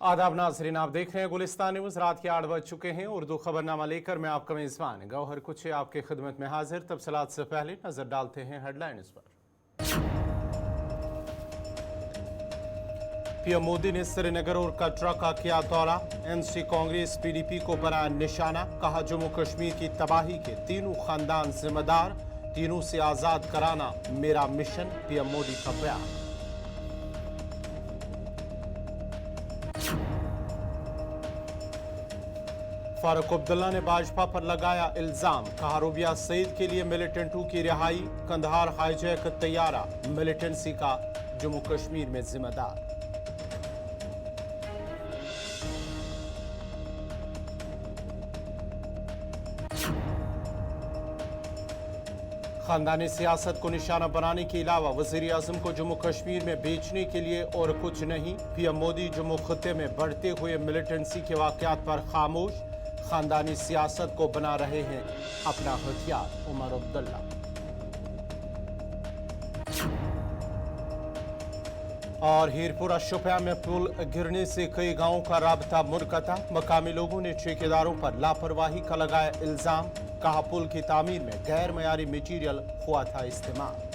आदाब नाज़रीन, आप देख रहे हैं गुलिस्तान न्यूज़। रात के 8 बज चुके हैं। उर्दू खबरनामा लेकर मैं आपका मेज़बान गौहर कुछ आपके खिदमत में हाजिर। तफसीलात से पहले नजर डालते हैं हेडलाइंस पर। पीएम मोदी ने श्रीनगर और कटरा का किया दौरा। एनसी कांग्रेस पीडीपी को बनाया निशाना। कहा जम्मू कश्मीर की तबाही के तीनों खानदान जिम्मेदार, तीनों से आजाद कराना मेरा मिशन, पीएम मोदी का बयान। फारूक अब्दुल्ला ने भाजपा पर लगाया इल्जाम। कहा रूबिया सईद के लिए मिलिटेंटों की रिहाई, कंधार हाईजैक तैयारा मिलिटेंसी का जम्मू कश्मीर में जिम्मेदार। खानदानी सियासत को निशाना बनाने के अलावा वजीर आजम को जम्मू कश्मीर में बेचने के लिए और कुछ नहीं। पीएम मोदी जम्मू खत्ते में बढ़ते हुए मिलिटेंसी के वाकयात पर खामोश। खानदानी सियासत को बना रहे हैं अपना हथियार, उमर अब्दुल्ला। और हीरपुरा शोपियां में पुल गिरने से कई गांवों का राबता मुनक़ता। मकामी लोगों ने ठेकेदारों पर लापरवाही का लगाया इल्जाम। कहा पुल की तामीर में गैर मयारी मटीरियल हुआ था इस्तेमाल।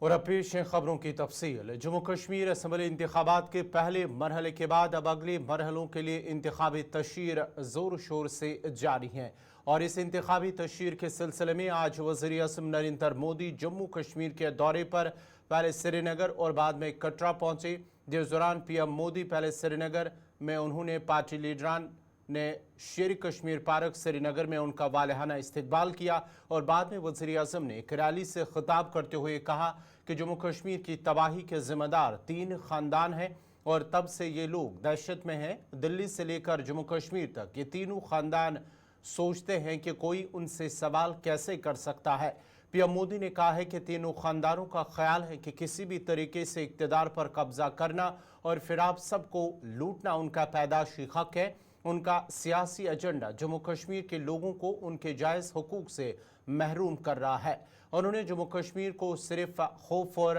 और अब पेश है खबरों की तफसील। जम्मू कश्मीर असम्बली इंतखाबात के पहले मरहले के बाद अब अगले मरहलों के लिए इंतखाबी तशहीर जोर शोर से जारी है। और इस इंतखाबी तशहीर के सिलसिले में आज वज़ीर आज़म नरेंद्र मोदी जम्मू कश्मीर के दौरे पर पहले श्रीनगर और बाद में कटरा पहुंचे। जिस दौरान पीएम मोदी पहले श्रीनगर में उन्होंने पार्टी लीडरान ने शेर कश्मीर पार्क श्रीनगर में उनका वालिहाना इस्तकबाल किया और बाद में वज़ीर आज़म ने एक रैली से खिताब करते हुए कहा कि जम्मू कश्मीर की तबाही के जिम्मेदार तीन खानदान हैं और तब से ये लोग दहशत में हैं। दिल्ली से लेकर जम्मू कश्मीर तक ये तीनों खानदान सोचते हैं कि कोई उनसे सवाल कैसे कर सकता है। पीएम मोदी ने कहा है कि तीनों खानदानों का ख्याल है कि किसी भी तरीके से इक़्तिदार पर कब्जा करना और फिर आप सबको लूटना उनका पैदाशी हक है। उनका सियासी एजेंडा जम्मू कश्मीर के लोगों को उनके जायज़ हुकूक से महरूम कर रहा है। उन्होंने जम्मू कश्मीर को सिर्फ खौफ और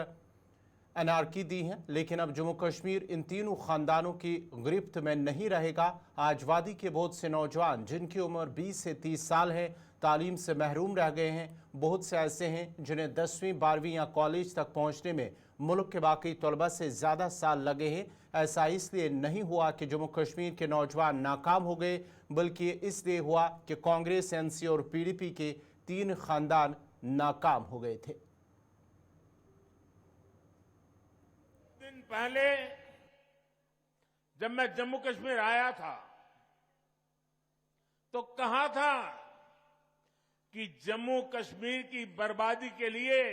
अनारकी दी है, लेकिन अब जम्मू कश्मीर इन तीनों खानदानों की गिरफ्त में नहीं रहेगा। आज वादी के बहुत से नौजवान जिनकी उम्र 20 से 30 साल है तालीम से महरूम रह गए हैं। बहुत से ऐसे हैं जिन्हें 10वीं 12वीं या कॉलेज तक पहुंचने में मुल्क के बाकी तलबा से ज़्यादा साल लगे हैं। ऐसा इसलिए नहीं हुआ कि जम्मू कश्मीर के नौजवान नाकाम हो गए, बल्कि इसलिए हुआ कि कांग्रेस, एनसी और पीडीपी के तीन खानदान नाकाम हो गए थे। दिन पहले जब मैं जम्मू कश्मीर आया था तो कहा था कि जम्मू कश्मीर की बर्बादी के लिए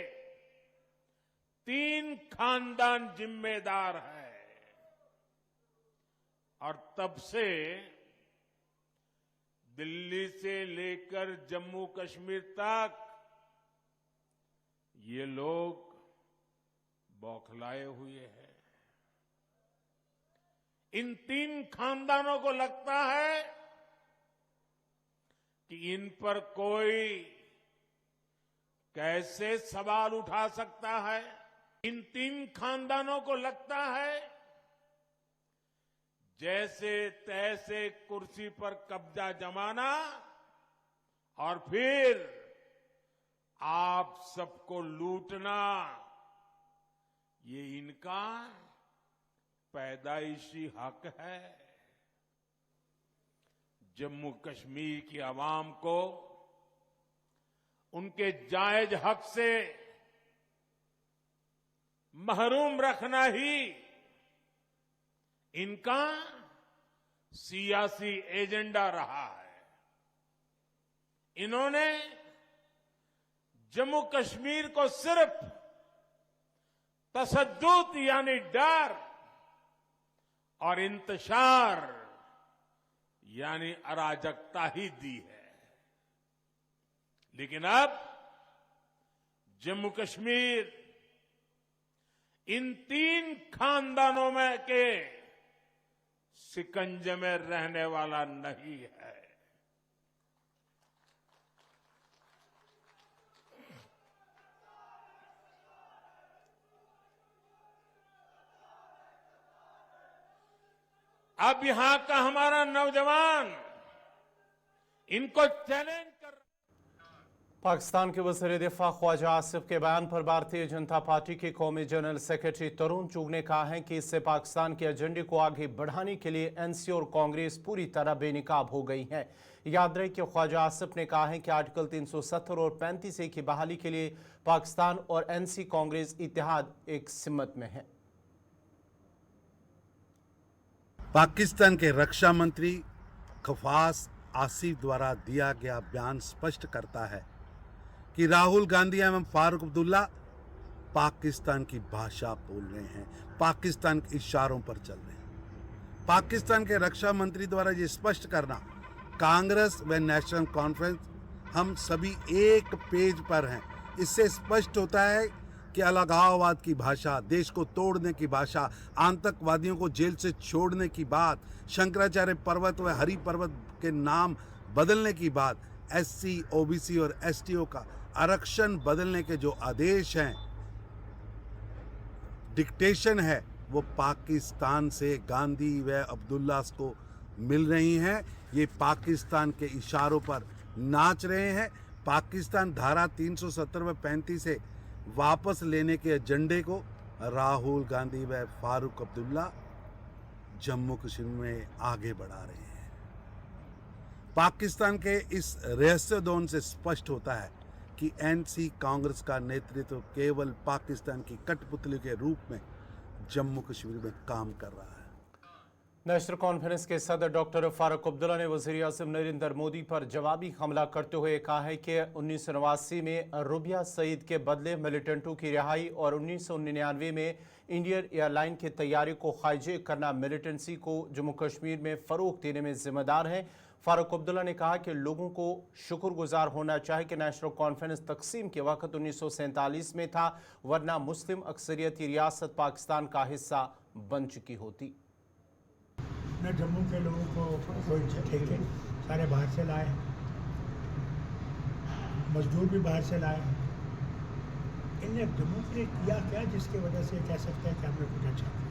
तीन खानदान जिम्मेदार है। और तब से दिल्ली से लेकर जम्मू कश्मीर तक ये लोग बौखलाए हुए हैं। इन तीन खानदानों को लगता है कि इन पर कोई कैसे सवाल उठा सकता है। इन तीन खानदानों को लगता है जैसे तैसे कुर्सी पर कब्जा जमाना और फिर आप सबको लूटना, ये इनका पैदाइशी हक है। जम्मू कश्मीर की आवाम को उनके जायज हक से महरूम रखना ही इनका सियासी एजेंडा रहा है। इन्होंने जम्मू कश्मीर को सिर्फ तशद्दुद यानी डर और इंतशार यानी अराजकता ही दी है। लेकिन अब जम्मू कश्मीर इन तीन खानदानों में के शिकंजे में रहने वाला नहीं है। अब यहां का हमारा नौजवान इनको चैलेंज कर। पाकिस्तान के वज़ीर दिफा ख्वाजा आसिफ के बयान पर भारतीय जनता पार्टी के कौमी जनरल सेक्रेटरी तरुण चुग ने कहा है कि इससे पाकिस्तान के एजेंडे को आगे बढ़ाने के लिए एनसी और कांग्रेस पूरी तरह बेनकाब हो गई है। याद रहे कि ख्वाजा आसिफ ने कहा है कि आर्टिकल 370 और 35A की बहाली के लिए पाकिस्तान और एनसी कांग्रेस इत्तेहाद एक सिमत में है। पाकिस्तान के रक्षा मंत्री खफास आसिफ द्वारा दिया गया बयान स्पष्ट करता है कि राहुल गांधी एवं फारूक अब्दुल्ला पाकिस्तान की भाषा बोल रहे हैं, पाकिस्तान के इशारों पर चल रहे हैं। पाकिस्तान के रक्षा मंत्री द्वारा ये स्पष्ट करना, कांग्रेस व नेशनल कॉन्फ्रेंस हम सभी एक पेज पर हैं। इससे स्पष्ट होता है कि अलगाववाद की भाषा, देश को तोड़ने की भाषा, आतंकवादियों को जेल से छोड़ने की बात, शंकराचार्य पर्वत व हरि पर्वत के नाम बदलने की बात, एससी, ओबीसी और एसटीओ का आरक्षण बदलने के जो आदेश हैं, डिक्टेशन है, वो पाकिस्तान से गांधी व अब्दुल्ला को मिल रही हैं। ये पाकिस्तान के इशारों पर नाच रहे हैं। पाकिस्तान धारा 370 व 35 से वापस लेने के एजेंडे को राहुल गांधी व फारूक अब्दुल्ला जम्मू कश्मीर में आगे बढ़ा रहे हैं। पाकिस्तान के इस रहस्यदौन से स्पष्ट होता है कि एनसी कांग्रेस का नेतृत्व केवल पाकिस्तान की कठपुतली के रूप में जम्मू कश्मीर में काम कर रहा है। नेशनल कॉन्फ्रेंस के सदर डॉक्टर फारूक अब्दुल्ला ने वज़ीर आज़म नरेंद्र मोदी पर जवाबी हमला करते हुए कहा है कि 1989 में रुबिया सईद के बदले मिलिटेंटों की रिहाई और 1999 में इंडियन एयरलाइन की तैयारी को हाईजैक करना मिलिटेंसी को जम्मू कश्मीर में फ़रोग़ देने में जिम्मेदार है। फारूक अब्दुल्ला ने कहा कि लोगों को शुक्रगुजार होना चाहिए कि नेशनल कॉन्फ्रेंस तकसीम के वक्त 1947 में था, वरना मुस्लिम अक्सरियती रियासत पाकिस्तान का हिस्सा बन चुकी होती। न जम्मू के लोगों को कोई ठेके, सारे बाहर से लाए, मजदूर भी बाहर से लाए। इनने जम्मू के लिए किया क्या जिसकी वजह से कह सकते हैं कि हमने कुछ अच्छा किया?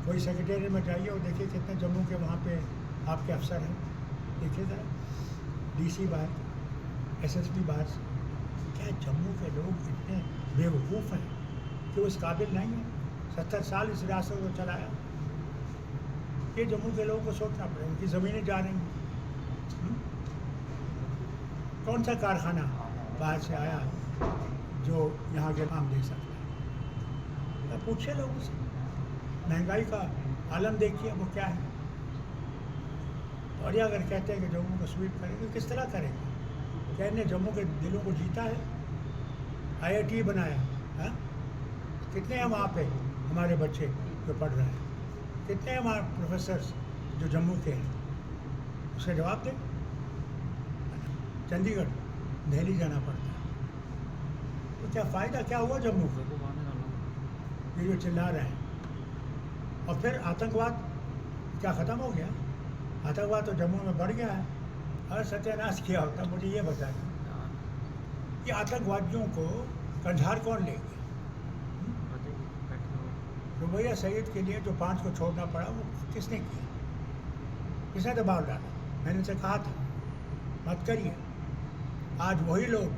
कोई सेक्रेटेरिएट में जाइए और देखिए कितने जम्मू के वहाँ पे आपके अफसर हैं, देखिए ज़रा, डीसी बाहर, एसएसपी बाहर से। क्या जम्मू के लोग इतने बेवकूफ़ हैं कि वो इस काबिल नहीं है? 70 साल इस रियासत को चलाया। ये जम्मू के लोगों को सोचना पड़ेगा, उनकी ज़मीनें जा रही हैं। कौन सा कारखाना बाहर से आया जो यहाँ के काम दे सकता है? पूछिए लोगों से, महंगाई का आलम देखिए वो क्या है। और ये अगर कहते हैं कि जम्मू को स्वीप करेंगे, किस तरह करेंगे? क्या इन्हें जम्मू के दिलों को जीता है? IIT बनाया, हाँ? कितने हैं वहाँ पे हमारे बच्चे जो पढ़ रहे हैं? कितने हैं हमारे प्रोफेसर्स जो जम्मू के हैं? उसका जवाब दें। चंडीगढ़, दिल्ली जाना पड़ता है, तो क्या फ़ायदा क्या हुआ जम्मू को? ये जो चिल्ला रहे हैं। और फिर आतंकवाद क्या ख़त्म हो गया? आतंकवाद तो जम्मू में बढ़ गया है। अगर सत्यानाश किया होता, मुझे ये बताइए, कि आतंकवादियों को कंधार कौन ले गया? रुबिया सईद के लिए जो 5 को छोड़ना पड़ा, वो किसने किया? किसने दबाव डाला? मैंने उनसे कहा था मत करिए। आज वही लोग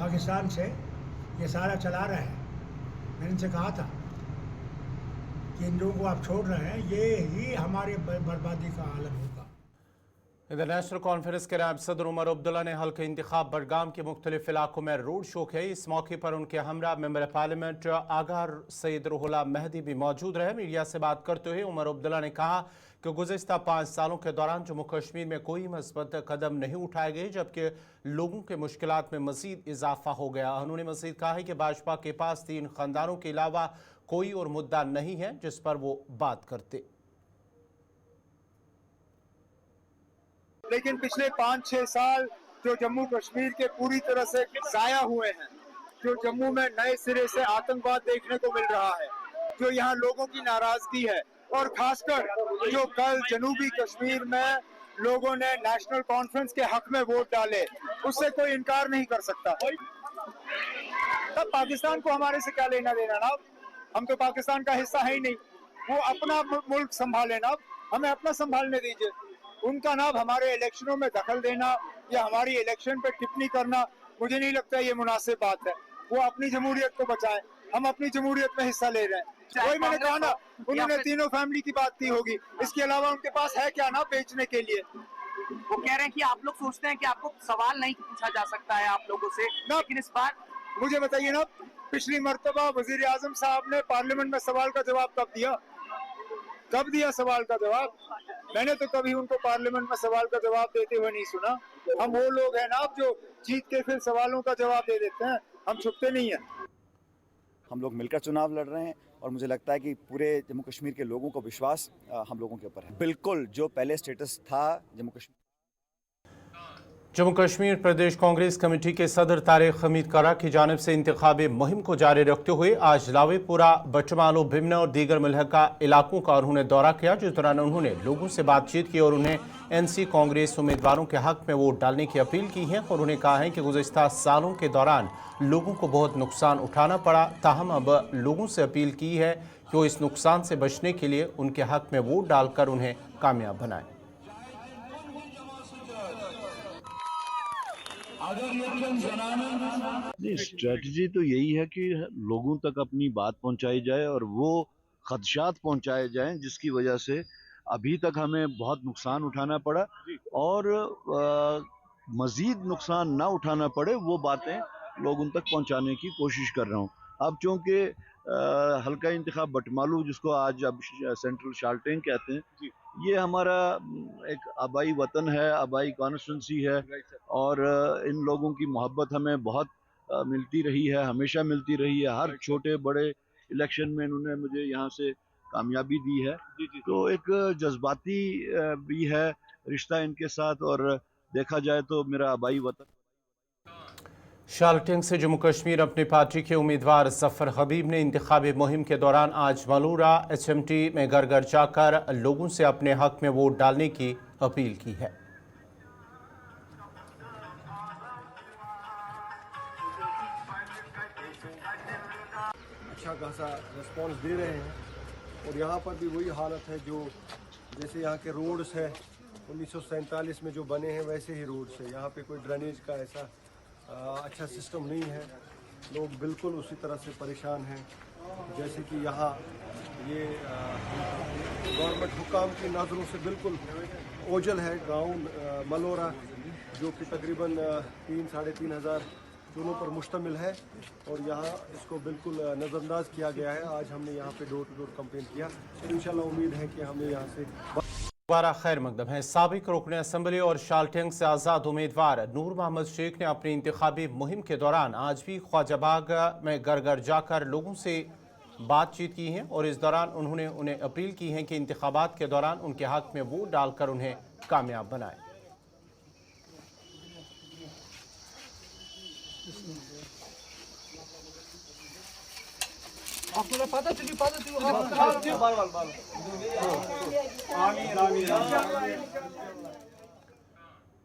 पाकिस्तान से ये सारा चला रहे हैं। मैंने उनसे कहा था कि इन लोगों को आप छोड़ रहे हैं, ये ही हमारे बर्बादी का आलम होगा। इधर नेशनल कॉन्फ्रेंस के नायब सदर उमर अब्दुल्ला ने हल्का इंतखाब बडगाम के मुख्तलिफ इलाकों में रोड शो किया। इस मौके पर उनके हमरा मेंबर पार्लियामेंट आगा सैयद रुहुल्ला मेहदी भी मौजूद रहे। मीडिया से बात करते हुए उमर अब्दुल्ला ने कहा कि गुज़िश्ता 5 सालों के दौरान जम्मू कश्मीर में कोई मस्बत कदम नहीं उठाए गए, जबकि लोगों के मुश्किलात में मज़ीद इजाफा हो गया। उन्होंने मज़ीद कहा है कि भाजपा के पास 3 खानदानों के अलावा कोई और मुद्दा नहीं है जिस पर वो बात करते। लेकिन पिछले 5-6 साल जो जम्मू कश्मीर के पूरी तरह से ज़ाया हुए हैं, जो जम्मू में नए सिरे से आतंकवाद देखने को मिल रहा है, जो यहाँ लोगों की नाराजगी है, और खासकर जो कल जनूबी कश्मीर में लोगों ने नेशनल कॉन्फ्रेंस के हक में वोट डाले, उससे कोई इनकार नहीं कर सकता। तब पाकिस्तान को हमारे से क्या लेना देना ना? हम तो पाकिस्तान का हिस्सा है ही नहीं। वो अपना मुल्क संभाले ना, हमें अपना संभालने दीजिए। उनका ना हमारे इलेक्शनों में दखल देना या हमारी इलेक्शन पे टिप्पणी करना, मुझे नहीं लगता ये मुनासिब बात है। वो अपनी जमहूरियत को बचाएं, हम अपनी जमहूरियत में हिस्सा ले रहे हैं। वही मैंने कहा ना, उन्होंने तीनों फैमिली की बात की होगी, इसके अलावा उनके पास है क्या ना बेचने के लिए। वो कह रहे हैं कि आप लोग सोचते हैं कि आपको सवाल नहीं पूछा जा सकता है आप लोगों से, लेकिन इस बार मुझे बताइए ना, पिछली मर्तबा वजीर आजम साहब ने पार्लियामेंट में सवाल का जवाब कब दिया? कब दिया सवाल का जवाब? मैंने तो कभी उनको पार्लियामेंट में सवाल का जवाब देते हुए नहीं सुना। हम वो लोग हैं ना जो जीत के फिर सवालों का जवाब दे देते हैं, हम छुपते नहीं हैं। हम लोग मिलकर चुनाव लड़ रहे हैं और मुझे लगता है कि पूरे जम्मू कश्मीर के लोगों को विश्वास हम लोगों के ऊपर है। बिल्कुल जो पहले स्टेटस था जम्मू कश्मीर प्रदेश कांग्रेस कमेटी के सदर तारिक हमीद करा की जानिब से इंतखाबी मुहिम को जारी रखते हुए आज लावेपुरा, बटमालू, भिमना और दीगर मुल्हका इलाकों का उन्होंने दौरा किया, जिस दौरान उन्होंने लोगों से बातचीत की और उन्हें एनसी कांग्रेस उम्मीदवारों के हक में वोट डालने की अपील की है। और उन्होंने कहा है कि गुज़िश्ता सालों के दौरान लोगों को बहुत नुकसान उठाना पड़ा, ताहम अब लोगों से अपील की है कि वो इस नुकसान से बचने के लिए उनके हक में वोट डालकर उन्हें कामयाब बनाएं। नहीं, स्ट्रेटजी तो यही है कि लोगों तक अपनी बात पहुंचाई जाए और वो खदशात पहुंचाए जाएं जिसकी वजह से अभी तक हमें बहुत नुकसान उठाना पड़ा और मजीद नुकसान ना उठाना पड़े, वो बातें लोगों तक पहुंचाने की कोशिश कर रहा हूं। अब चूंकि हल्का इंतखाब बटमालू, जिसको आज अब सेंट्रल शाल्टेन कहते हैं, ये हमारा एक आबाई वतन है, आबाई कॉन्स्टिट्यूंसी है और इन लोगों की मोहब्बत हमें बहुत मिलती रही है, हमेशा मिलती रही है। हर छोटे बड़े इलेक्शन में इन्होंने मुझे यहाँ से कामयाबी दी है, तो एक जज्बाती भी है रिश्ता इनके साथ और देखा जाए तो मेरा आबाई वतन। शाल्टेन से जम्मू कश्मीर अपनी पार्टी के उम्मीदवार जफर हबीब ने इंतखाबी मुहिम के दौरान आज मलूरा HMT में घर घर जाकर लोगों से अपने हक में वोट डालने की अपील की है। अच्छा खासा रिस्पॉन्स दे रहे हैं और यहाँ पर भी वही हालत है जो जैसे यहाँ के रोड्स है 1947 में जो बने हैं वैसे ही रोड्स है। यहाँ पे कोई ड्रेनेज का ऐसा अच्छा सिस्टम नहीं है, लोग बिल्कुल उसी तरह से परेशान हैं जैसे कि यहाँ ये गवर्नमेंट हुकाम की नज़रों से बिल्कुल ओझल है। गाँव मलोरा जो कि तकरीबन 3-3.5 हज़ार चूल्हों पर मुश्तमिल है और यहाँ इसको बिल्कुल नज़रअंदाज किया गया है। आज हमने यहाँ पे डोर टू डोर कंपेन किया, तो इंशाल्लाह उम्मीद है कि हमें यहाँ से दोबारा खैर मकदम है। साबिक रुकन असम्बली और शाल्टेन से आज़ाद उम्मीदवार नूर मोहम्मद शेख ने अपनी इंतखाबी मुहिम के दौरान आज भी ख्वाजाबाग में घर घर जाकर लोगों से बातचीत की है और इस दौरान उन्होंने उन्हें अपील की है कि इंतखाबात के दौरान उनके हक में वोट डालकर उन्हें कामयाब बनाएं।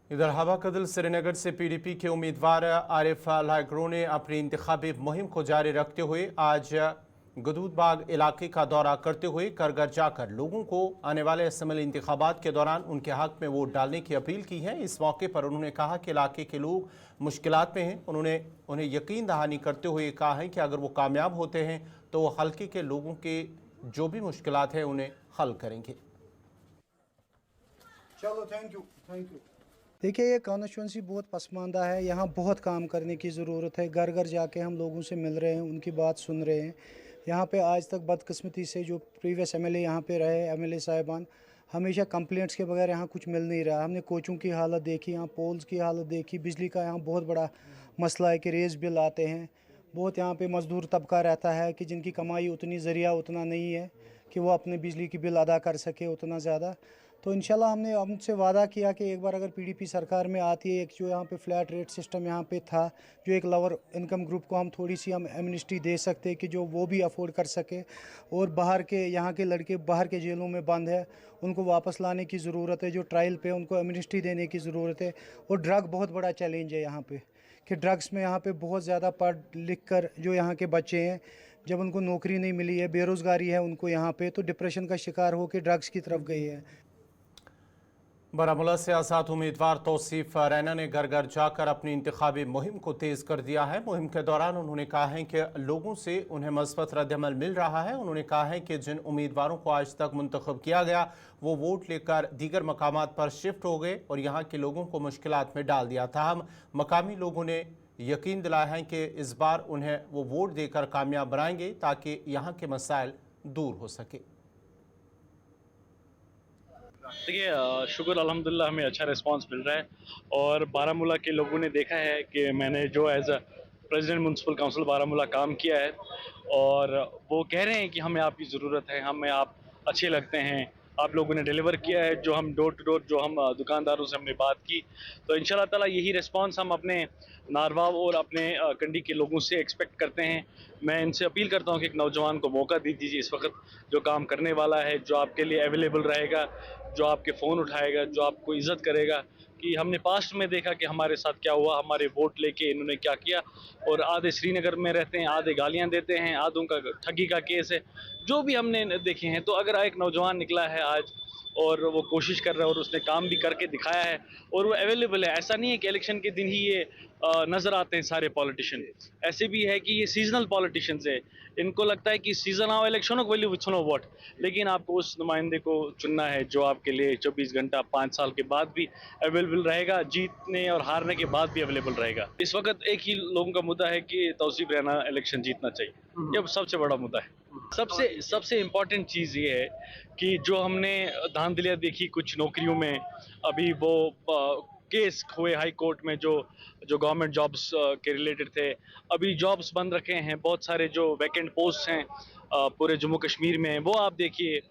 इधर हवा कदल श्रीनगर से PDP के उम्मीदवार आरिफ लाइग्रो ने अपनी इंतखाबी मुहिम को जारी रखते हुए आज गदूदबाग इलाके का दौरा करते हुए घर घर जाकर लोगों को आने वाले असम्बली इंतखाबात के दौरान उनके हक में वोट डालने की अपील की है। इस मौके पर उन्होंने कहा कि इलाके के लोग मुश्किलात में हैं। उन्होंने उन्हें यकीन दहानी करते हुए कहा है कि अगर वो कामयाब होते हैं तो वो हल्के के लोगों के जो भी मुश्किलात हैं उन्हें हल करेंगे। चलो थैंक यू। देखिए, ये कॉन्स्टिट्यूंसी बहुत पसमानदा है, यहाँ बहुत काम करने की ज़रूरत है। घर घर जाके हम लोगों से मिल रहे हैं, उनकी बात सुन रहे हैं। यहाँ पे आज तक बदकिस्मती से जो प्रीवियस MLA यहाँ पे रहे, MLA साहिबान, हमेशा कंप्लेंट्स के बगैर यहाँ कुछ मिल नहीं रहा। हमने कोचों की हालत देखी, यहाँ पोल्स की हालत देखी, बिजली का यहाँ बहुत बड़ा मसला है कि रेज़ बिल आते हैं। बहुत यहाँ पे मज़दूर तबका रहता है कि जिनकी कमाई उतनी ज़रिया उतना नहीं है कि वो अपने बिजली की बिल अदा कर सके उतना ज़्यादा। तो इंशाल्लाह हमने उनसे वादा किया कि एक बार अगर PDP सरकार में आती है, एक जो यहाँ पे फ्लैट रेट सिस्टम यहाँ पे था, जो एक लोअर इनकम ग्रुप को हम थोड़ी सी हम एमनिस्टी दे सकते हैं कि जो वो भी अफोर्ड कर सके। और बाहर के यहाँ के लड़के बाहर के जेलों में बंद है, उनको वापस लाने की ज़रूरत है। जो ट्रायल पे उनको एमनिस्टी देने की ज़रूरत है। और ड्रग बहुत बड़ा चैलेंज है यहाँ पे कि ड्रग्स में यहाँ पे बहुत ज़्यादा पढ़ लिख कर जो यहाँ के बच्चे हैं जब उनको नौकरी नहीं मिली है, बेरोज़गारी है उनको यहाँ पे, तो डिप्रेशन का शिकार होकर ड्रग्स की तरफ गए हैं। बारामूला से आज़ाद उम्मीदवार तौसीफ रैना ने घर घर जाकर अपनी इंतखाबी मुहिम को तेज़ कर दिया है। मुहिम के दौरान उन्होंने कहा है कि लोगों से उन्हें मस्बत रद्दअमल मिल रहा है। उन्होंने कहा है कि जिन उम्मीदवारों को आज तक मुंतखब किया गया वो वोट लेकर दीगर मकामात पर शिफ्ट हो गए और यहाँ के लोगों को मुश्किलात में डाल दिया था। हम मकामी लोगों ने यकीन दिलाया है कि इस बार उन्हें वो वोट देकर कामयाब बनाएंगे ताकि यहाँ के मसाइल दूर हो सके। देखिए, शुक्र अल्हम्दुलिल्लाह हमें अच्छा रिस्पांस मिल रहा है और बारामूला के लोगों ने देखा है कि मैंने जो as a president municipal council Baramulla काम किया है और वो कह रहे हैं कि हमें आपकी ज़रूरत है, हमें आप अच्छे लगते हैं। आप लोगों ने डिलीवर किया है, जो हम डोर टू डोर जो हम दुकानदारों से हमने बात की, तो इंशाल्लाह ताला यही रिस्पांस हम अपने नारवाव और अपने कंडी के लोगों से एक्सपेक्ट करते हैं। मैं इनसे अपील करता हूं कि एक नौजवान को मौका दी दीजिए इस वक्त, जो काम करने वाला है, जो आपके लिए अवेलेबल रहेगा, जो आपके फ़ोन उठाएगा, जो आपको इज़्ज़त करेगा। कि हमने पास्ट में देखा कि हमारे साथ क्या हुआ, हमारे वोट लेके इन्होंने क्या किया, और आधे श्रीनगर में रहते हैं, आधे गालियां देते हैं, आधों का ठगी का केस है, जो भी हमने देखे हैं। तो अगर एक नौजवान निकला है आज और वो कोशिश कर रहा है और उसने काम भी करके दिखाया है और वो अवेलेबल है, ऐसा नहीं है कि इलेक्शन के दिन ही ये नज़र आते हैं सारे पॉलिटिशियन, ऐसे भी है कि ये सीजनल पॉलिटिशियंस है। इनको लगता है कि सीजन आओ इलेक्शनों को विछुनो वोट, लेकिन आपको उस नुमाइंदे को चुनना है जो आपके लिए 24 घंटा 5 साल के बाद भी अवेलेबल रहेगा, जीतने और हारने के बाद भी अवेलेबल रहेगा। इस वक्त एक ही लोगों का मुद्दा है कि तौसीफ रैना इलेक्शन जीतना चाहिए, ये सबसे बड़ा मुद्दा है। सबसे इम्पोर्टेंट चीज़ ये है कि जो हमने धांधलियाँ देखी कुछ नौकरियों में, अभी वो केस हुए हाई कोर्ट में जो गवर्नमेंट जॉब्स के रिलेटेड थे, अभी जॉब्स बंद रखे हैं, बहुत सारे जो वैकेंट पोस्ट हैं पूरे जम्मू कश्मीर में, वो आप देखिए।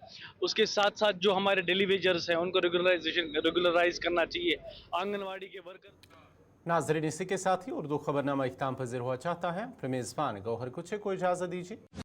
उसके साथ साथ जो हमारे डेली वेजर्स हैं उनको रेगुलराइज करना चाहिए, आंगनवाड़ी के वर्कर। नाज़रीन, इसी के साथ ही उर्दू खबरनामा इख्तिताम पज़ीर हुआ चाहता है। अपने मेज़बान गौहर कुछ को इजाज़त दीजिए।